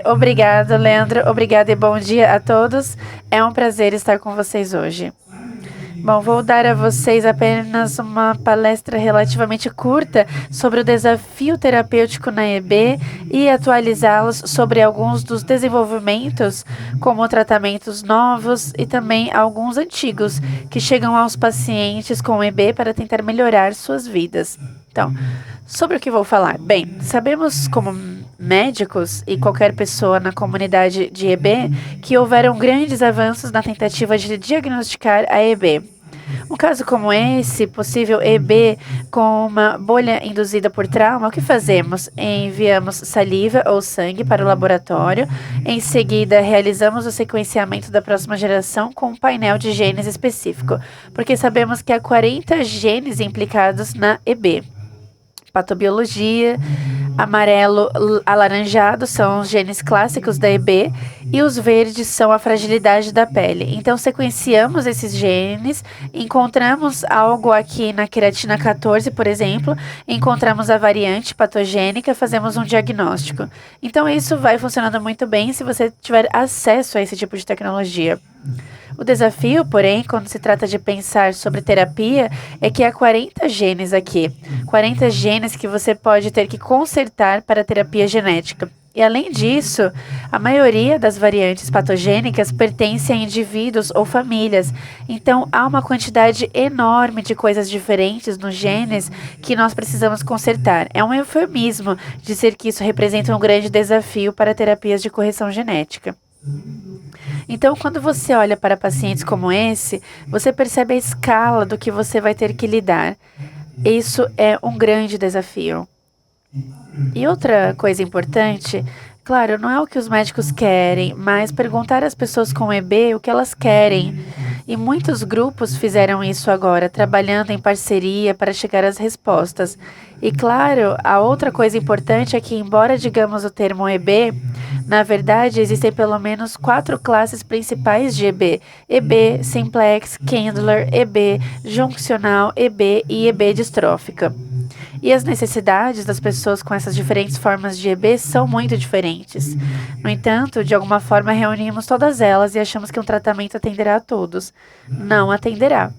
Obrigado, Leandro. Obrigada e bom dia a todos. É um prazer estar com vocês hoje. Bom, vou dar a vocês apenas uma palestra relativamente curta sobre o desafio terapêutico na EB e atualizá-los sobre alguns dos desenvolvimentos, como tratamentos novos e também alguns antigos, que chegam aos pacientes com EB para tentar melhorar suas vidas. Então, sobre o que vou falar? Bem, sabemos como médicos e qualquer pessoa na comunidade de EB que houveram grandes avanços na tentativa de diagnosticar a EB. Um caso como esse, possível EB com uma bolha induzida por trauma, o que fazemos? Enviamos saliva ou sangue para o laboratório. Em seguida, realizamos o sequenciamento da próxima geração com um painel de genes específico, porque sabemos que há 40 genes implicados na EB. Patobiologia, amarelo alaranjado são os genes clássicos da EB e os verdes são a fragilidade da pele. Então, sequenciamos esses genes, encontramos algo aqui na queratina 14, por exemplo, encontramos a variante patogênica, fazemos um diagnóstico. Então, isso vai funcionando muito bem se você tiver acesso a esse tipo de tecnologia. O desafio, porém, quando se trata de pensar sobre terapia, é que há 40 genes aqui. 40 genes que você pode ter que consertar para a terapia genética. E além disso, a maioria das variantes patogênicas pertence a indivíduos ou famílias. Então, há uma quantidade enorme de coisas diferentes nos genes que nós precisamos consertar. É um eufemismo dizer que isso representa um grande desafio para terapias de correção genética. Então, quando você olha para pacientes como esse, você percebe a escala do que você vai ter que lidar. Isso é um grande desafio. E outra coisa importante, claro, não é o que os médicos querem, mas perguntar às pessoas com EB o que elas querem. E muitos grupos fizeram isso agora, trabalhando em parceria para chegar às respostas. E claro, a outra coisa importante é que, embora digamos o termo EB, na verdade existem pelo menos 4 classes principais de EB: EB, simplex, Kindler, EB, juncional, EB e EB distrófica. E as necessidades das pessoas com essas diferentes formas de EB são muito diferentes. No entanto, de alguma forma reunimos todas elas e achamos que um tratamento atenderá a todos. Não atenderá.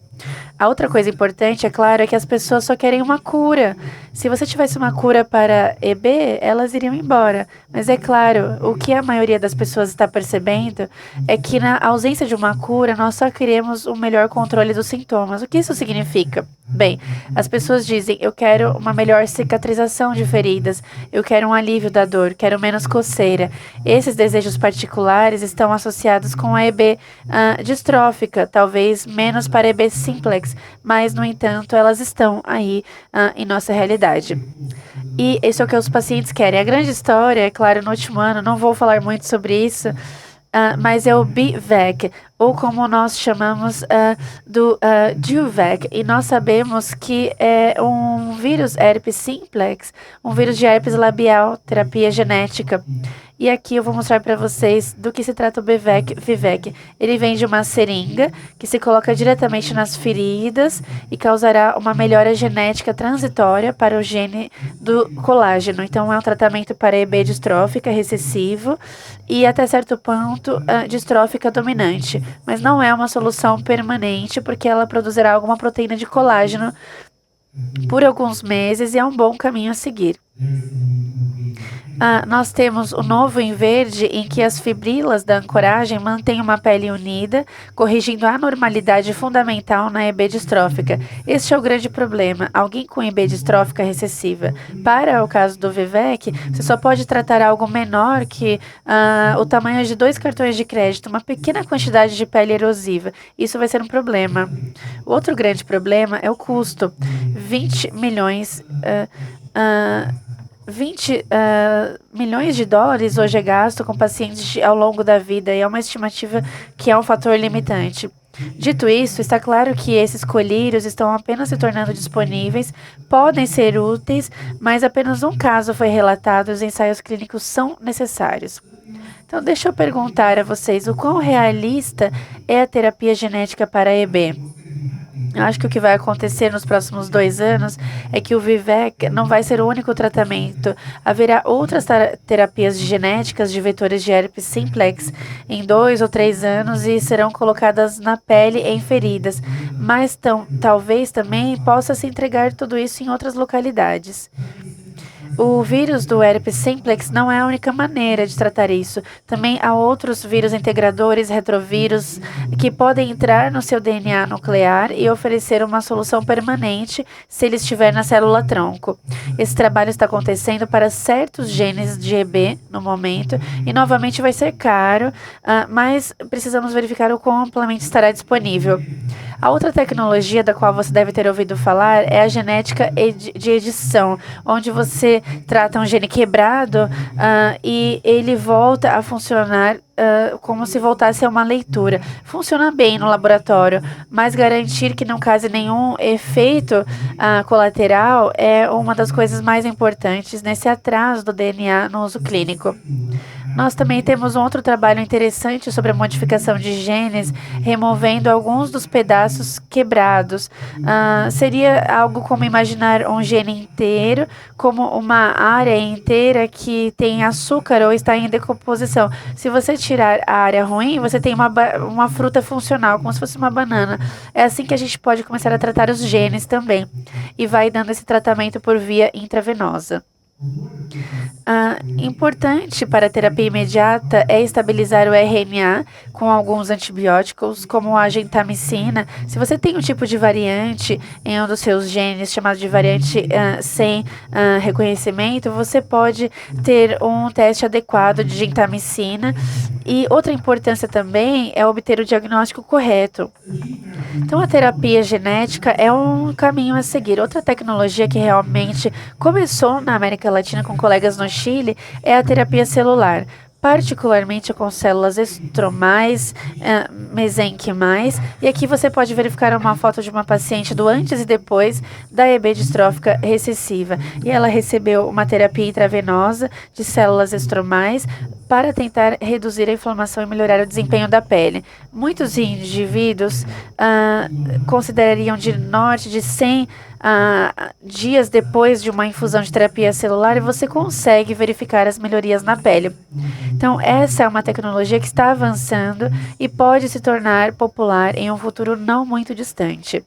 A outra coisa importante, é claro, é que as pessoas só querem uma cura. Se você tivesse uma cura para EB, elas iriam embora. Mas é claro, o que a maioria das pessoas está percebendo é que na ausência de uma cura, nós só queremos um melhor controle dos sintomas. O que isso significa? Bem, as pessoas dizem: eu quero uma melhor cicatrização de feridas, eu quero um alívio da dor, quero menos coceira. Esses desejos particulares estão associados com a EB distrófica, talvez menos para a EB simplex, mas, no entanto, elas estão aí em nossa realidade. E isso é o que os pacientes querem. A grande história, é claro, no último ano, não vou falar muito sobre isso, mas é o BVEC, ou como nós chamamos do DUVEC. E nós sabemos que é um vírus herpes simplex, um vírus de herpes labial, terapia genética. E aqui eu vou mostrar para vocês do que se trata o BVEC. Ele vem de uma seringa que se coloca diretamente nas feridas e causará uma melhora genética transitória para o gene do colágeno. Então, é um tratamento para EB distrófica recessivo e, até certo ponto, distrófica dominante. Mas não é uma solução permanente, porque ela produzirá alguma proteína de colágeno por alguns meses e é um bom caminho a seguir. Nós temos o novo em verde, em que as fibrilas da ancoragem mantêm uma pele unida, corrigindo a anormalidade fundamental na EB distrófica. Este é o grande problema. Alguém com EB distrófica recessiva. Para o caso do VVEC, você só pode tratar algo menor que o tamanho de 2 cartões de crédito, uma pequena quantidade de pele erosiva. Isso vai ser um problema. O outro grande problema é o custo. 20 milhões... 20 milhões de dólares hoje é gasto com pacientes ao longo da vida e é uma estimativa que é um fator limitante. Dito isso, está claro que esses colírios estão apenas se tornando disponíveis, podem ser úteis, mas apenas um caso foi relatado e os ensaios clínicos são necessários. Então, deixa eu perguntar a vocês, o quão realista é a terapia genética para EB? Eu acho que o que vai acontecer nos próximos 2 anos é que o Vivec não vai ser o único tratamento. Haverá outras terapias genéticas de vetores de herpes simplex em 2 ou 3 anos e serão colocadas na pele em feridas. Mas talvez também possa se entregar tudo isso em outras localidades. O vírus do herpes simplex não é a única maneira de tratar isso. Também há outros vírus integradores, retrovírus, que podem entrar no seu DNA nuclear e oferecer uma solução permanente se ele estiver na célula-tronco. Esse trabalho está acontecendo para certos genes de EB no momento e novamente vai ser caro, mas precisamos verificar o quão amplamente estará disponível. A outra tecnologia da qual você deve ter ouvido falar é a genética de edição, onde você trata um gene quebrado e ele volta a funcionar como se voltasse a uma leitura. Funciona bem no laboratório, mas garantir que não cause nenhum efeito colateral é uma das coisas mais importantes nesse atraso do DNA no uso clínico. Nós também temos um outro trabalho interessante sobre a modificação de genes, removendo alguns dos pedaços quebrados. Seria algo como imaginar um gene inteiro, como uma área inteira que tem açúcar ou está em decomposição. Se você tirar a área ruim, você tem uma fruta funcional, como se fosse uma banana. É assim que a gente pode começar a tratar os genes também. E vai dando esse tratamento por via intravenosa. Importante para a terapia imediata é estabilizar o RNA com alguns antibióticos, como a gentamicina. Se você tem um tipo de variante em um dos seus genes, chamado de variante sem reconhecimento, você pode ter um teste adequado de gentamicina. E outra importância também é obter o diagnóstico correto. Então, a terapia genética é um caminho a seguir. Outra tecnologia que realmente começou na América Latina com colegas no Chile é a terapia celular, particularmente com células estromais, mesenquimais. E aqui você pode verificar uma foto de uma paciente do antes e depois da EB distrófica recessiva. E ela recebeu uma terapia intravenosa de células estromais para tentar reduzir a inflamação e melhorar o desempenho da pele. Muitos indivíduos considerariam de norte de 100 dias depois de uma infusão de terapia celular e você consegue verificar as melhorias na pele. Então, essa é uma tecnologia que está avançando e pode se tornar popular em um futuro não muito distante.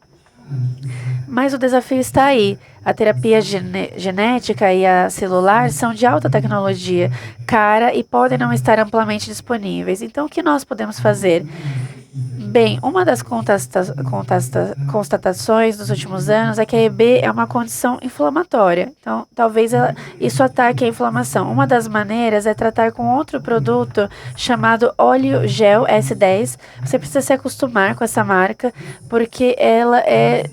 Mas o desafio está aí. A terapia genética e a celular são de alta tecnologia, cara e podem não estar amplamente disponíveis. Então, o que nós podemos fazer? Bem, uma das constatações dos últimos anos é que a EB é uma condição inflamatória. Então, talvez isso ataque a inflamação. Uma das maneiras é tratar com outro produto chamado óleo gel S10. Você precisa se acostumar com essa marca, porque ela é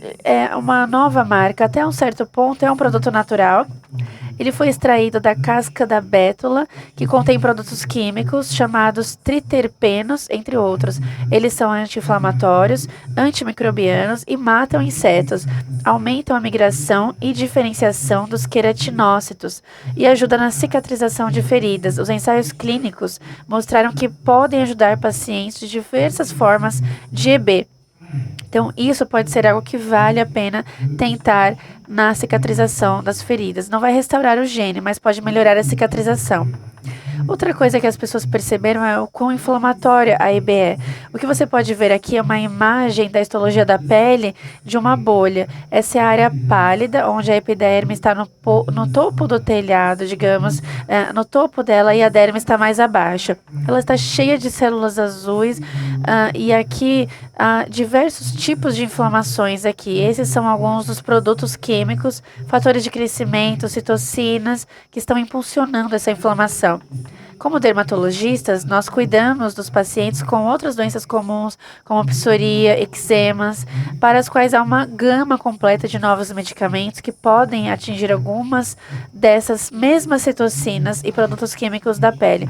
uma nova marca. Até um certo ponto, é um produto natural. Ele foi extraído da casca da bétula, que contém produtos químicos chamados triterpenos, entre outros. Eles são anti-inflamatórios, antimicrobianos e matam insetos, aumentam a migração e diferenciação dos queratinócitos e ajudam na cicatrização de feridas. Os ensaios clínicos mostraram que podem ajudar pacientes de diversas formas de EB. Então, isso pode ser algo que vale a pena tentar na cicatrização das feridas. Não vai restaurar o gene, mas pode melhorar a cicatrização. Outra coisa que as pessoas perceberam é o quão inflamatória a EB é. O que você pode ver aqui é uma imagem da histologia da pele de uma bolha. Essa é a área pálida, onde a epiderme está no topo do telhado, digamos, no topo dela, e a derme está mais abaixo. Ela está cheia de células azuis e aqui há diversos tipos de inflamações aqui. Esses são alguns dos produtos químicos, fatores de crescimento, citocinas, que estão impulsionando essa inflamação. Como dermatologistas, nós cuidamos dos pacientes com outras doenças comuns, como psoríase, eczemas, para as quais há uma gama completa de novos medicamentos que podem atingir algumas dessas mesmas citocinas e produtos químicos da pele.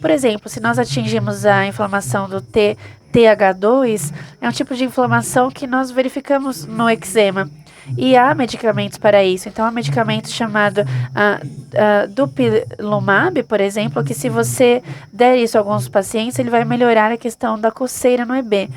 Por exemplo, se nós atingimos a inflamação do TH2, é um tipo de inflamação que nós verificamos no eczema. E há medicamentos para isso. Então, há medicamento chamado Dupilumab, por exemplo, que se você der isso a alguns pacientes, ele vai melhorar a questão da coceira no EB.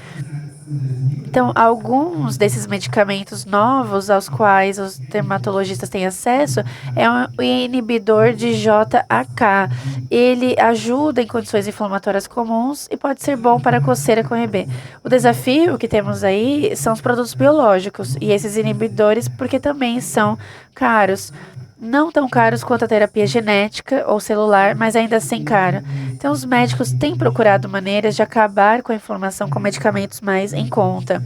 Então, alguns desses medicamentos novos aos quais os dermatologistas têm acesso é um inibidor de JAK. Ele ajuda em condições inflamatórias comuns e pode ser bom para coceira com EB. O desafio que temos aí são os produtos biológicos e esses inibidores, porque também são caros. Não tão caros quanto a terapia genética ou celular, mas ainda assim caro. Então, os médicos têm procurado maneiras de acabar com a inflamação com medicamentos mais em conta.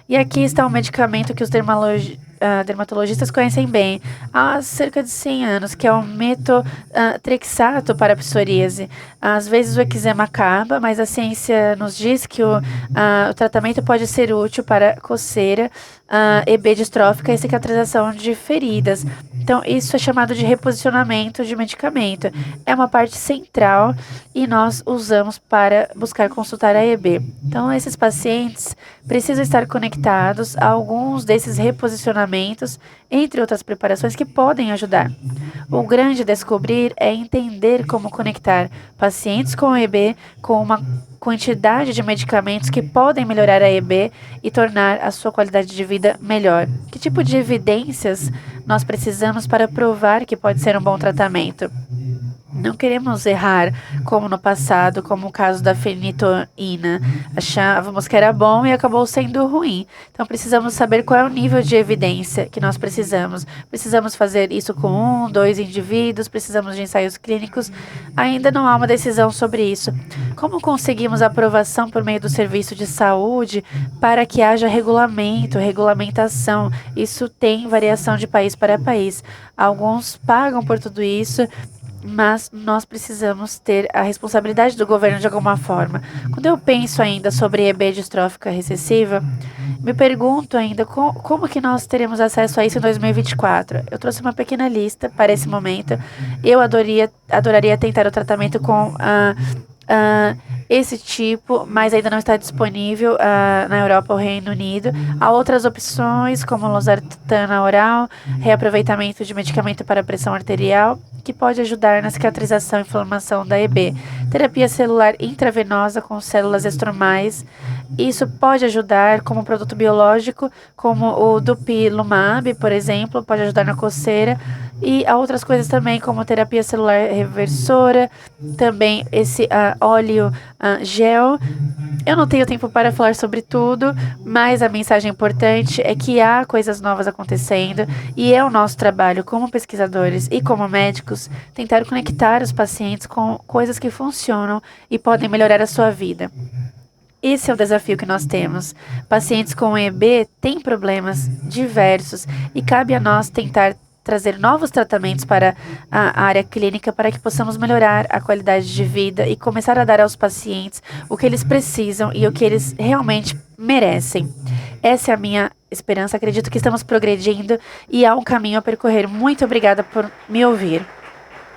E aqui está um medicamento que os dermatologistas conhecem bem há cerca de 100 anos, que é o metotrexato para a psoríase. Às vezes o eczema acaba, mas a ciência nos diz que o tratamento pode ser útil para coceira, EB distrófica e cicatrização de feridas. Então, isso é chamado de reposicionamento de medicamento. É uma parte central e nós usamos para buscar consultar a EB. Então, esses pacientes precisam estar conectados a alguns desses reposicionamentos, entre outras preparações que podem ajudar. O grande descobrir é entender como conectar pacientes com EB com uma quantidade de medicamentos que podem melhorar a EB e tornar a sua qualidade de vida melhor. Que tipo de evidências nós precisamos para provar que pode ser um bom tratamento? Não queremos errar, como no passado, como o caso da fenitoína. Achávamos que era bom e acabou sendo ruim. Então, precisamos saber qual é o nível de evidência que nós precisamos. Precisamos fazer isso com 1, 2 indivíduos, precisamos de ensaios clínicos. Ainda não há uma decisão sobre isso. Como conseguimos aprovação por meio do serviço de saúde para que haja regulamentação? Isso tem variação de país para país. Alguns pagam por tudo isso, mas nós precisamos ter a responsabilidade do governo de alguma forma. Quando eu penso ainda sobre EB distrófica recessiva, me pergunto ainda como que nós teremos acesso a isso em 2024. Eu trouxe uma pequena lista para esse momento. Eu adoraria tentar o tratamento com esse tipo, mas ainda não está disponível na Europa ou Reino Unido. Há outras opções, como losartana oral, reaproveitamento de medicamento para pressão arterial, que pode ajudar na cicatrização e inflamação da EB. Terapia celular intravenosa com células estromais. Isso pode ajudar como produto biológico, como o dupilumab, por exemplo, pode ajudar na coceira. E há outras coisas também, como terapia celular reversora, também esse óleo gel. Eu não tenho tempo para falar sobre tudo, mas a mensagem importante é que há coisas novas acontecendo e é o nosso trabalho como pesquisadores e como médicos tentar conectar os pacientes com coisas que funcionam e podem melhorar a sua vida. Esse é o desafio que nós temos. Pacientes com EB têm problemas diversos e cabe a nós tentar trazer novos tratamentos para a área clínica para que possamos melhorar a qualidade de vida e começar a dar aos pacientes o que eles precisam e o que eles realmente merecem. Essa é a minha esperança. Acredito que estamos progredindo e há um caminho a percorrer. Muito obrigada por me ouvir.